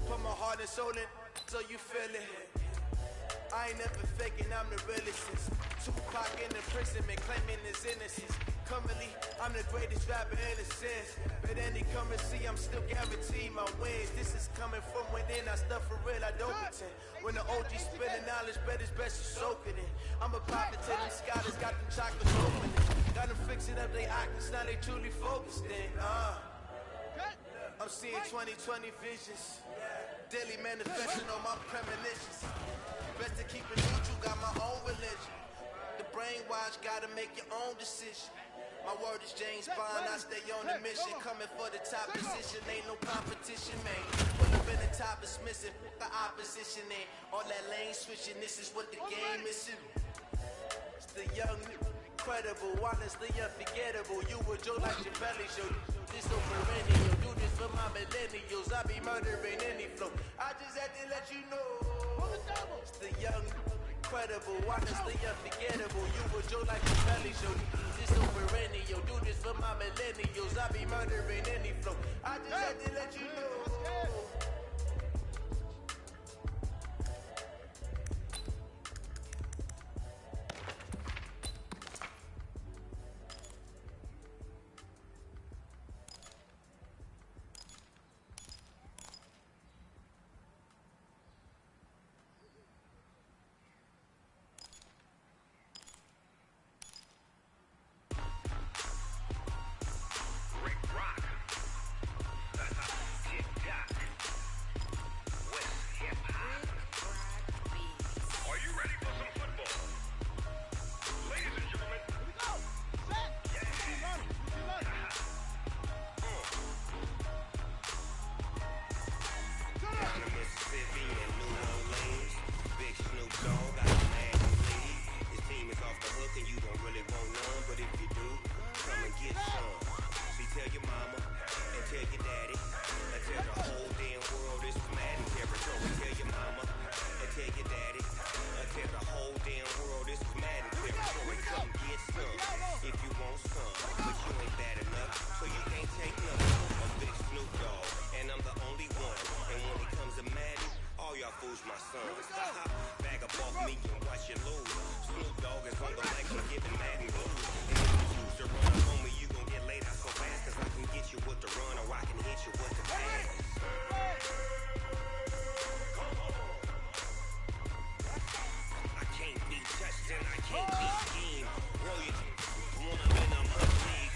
Put my heart and soul in so you feel it. I ain't never faking, I'm the realest. Tupac in imprisonment, claiming his innocence. Currently, I'm the greatest rapper in a sense. But any come and see, I'm still guaranteed my wins. This is coming from within, I stuff for real, I don't pretend. When the OG spinning knowledge, bet it's best to soak it in. I'm a prophet to them scholars, got them chocolates opening. Got them fixing up they octaves, now they truly focused in. I'm seeing 2020 visions. Daily manifesting on my premonitions. Best to keep it neutral, got my own religion. The brainwash, gotta make your own decision. My word is James Bond, I stay on the mission. Coming for the top position, ain't no competition, man. Pull up in the top is missing, the opposition ain't. All that lane switching, this is what the game is. It's the young, incredible, honestly unforgettable. You a joke like Chappelle show. This so perennial, do this for my millennials. I be murdering any flow. I just had to let you know. It's the young, incredible, honestly unforgettable. You a joke like Chappelle show. This so perennial, do this for my millennials. I be murdering any flow. I just had to let you know. My son, bag up off me and watch you lose. Snoop Dogg is on the mic, I'm giving Madden blues. And if you choose to run up on me, you gon' get laid out so fast. Cause I can get you with the run or I can hit you with the pass. I can't be touched and I can't be schemed. Royalty, wanna win, I'm hungry.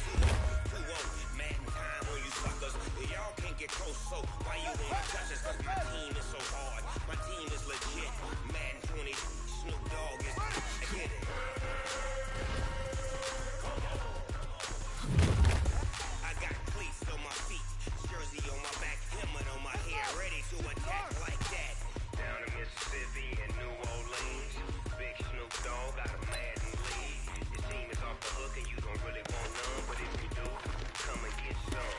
2-0, Madden time on you suckers. Y'all can't get close, so why you wanna touch us? Cause my team is so hard. My team is legit. Madden 20, Snoop Dogg is get it. I got cleats on my feet, jersey on my back, helmet on my head, ready to attack like that. Down in Mississippi and New Orleans, big Snoop Dogg got a Madden lead. Your team is off the hook and you don't really want none, but if you do, come and get some.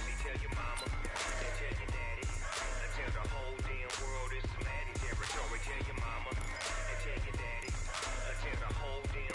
See, tell your mama and tell your daddy, and tell the whole damn world it's Madden territory. Tell your mama and tell your daddy, and tell the whole damn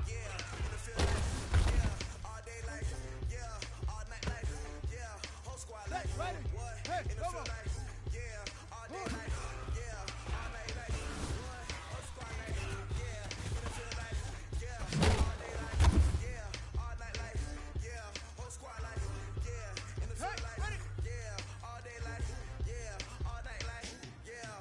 yeah, in the field like, yeah, all day like, yeah, all night like, yeah, whole squad like, what? In the field like, yeah, all day like, yeah, all night like, what? Whole squad like, yeah, in the field like, yeah, all day like, yeah, all night like, yeah, whole squad like, yeah, in the field like, yeah, all day like, yeah, all night like, yeah.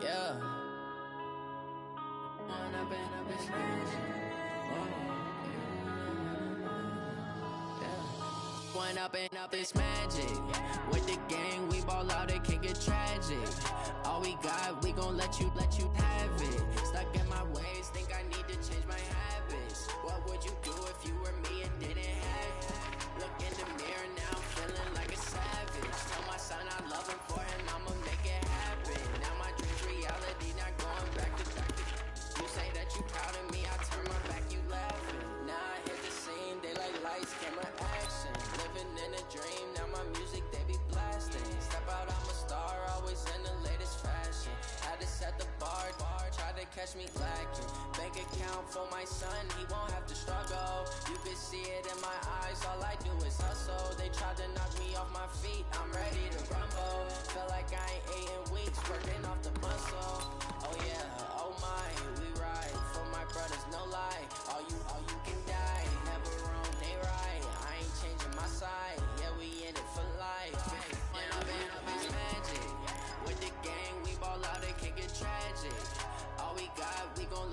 Yeah. One up and up is magic. With the gang, we ball out, it can get tragic. All we got, we gon' let you have it. Stuck in my ways, think I need to change my habits. What would you do if you were me and didn't have it? Look in the mirror now, I'm feeling like a savage. Tell my son I love him for him, I'ma make it happen. Now my dream's reality, not going back to back. You say that you proud of me, I turn my back, you laughing. Now I hit the scene, daylight lights, camera action. Living in a dream, now my music, they be blasting. Step out, I'm a star, always in the latest fashion. Had to set the bar, try to catch me lacking. Bank account for my son, he won't have to struggle. You can see it in my eyes, all I do is hustle. They tried to knock me off my feet, I'm ready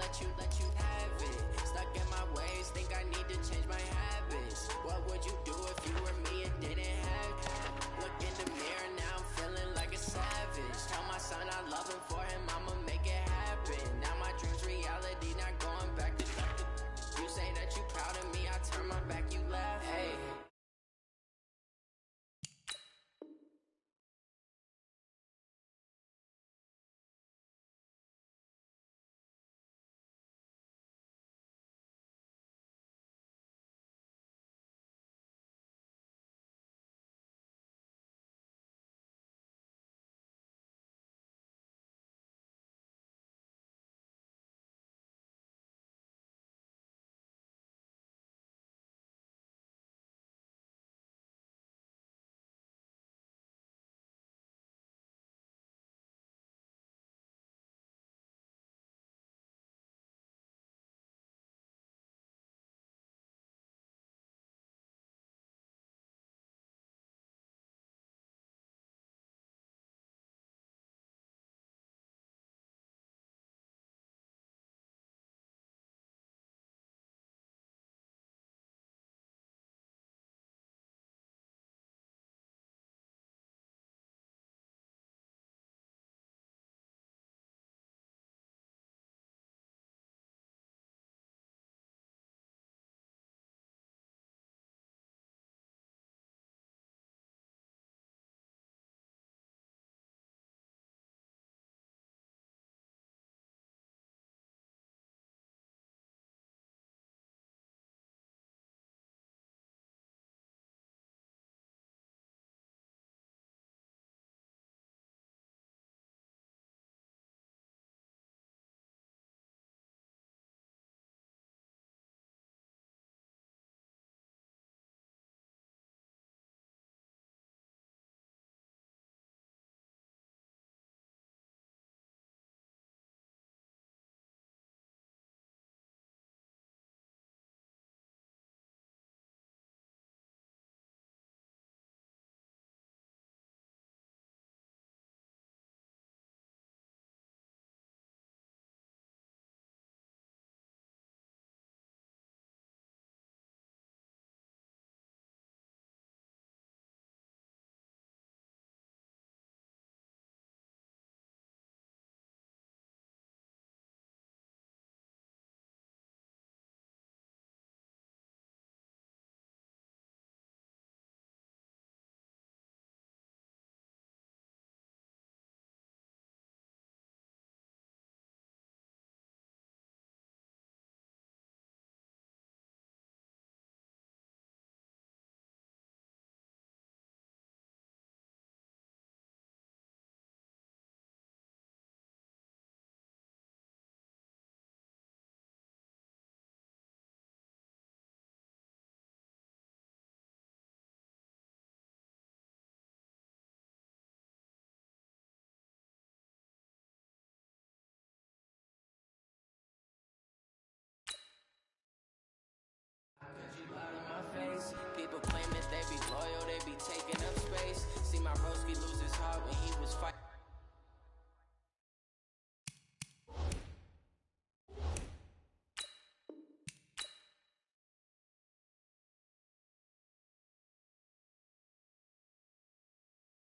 let you have it. Stuck in my ways, think I need to change my habits. What would you do if you were me and didn't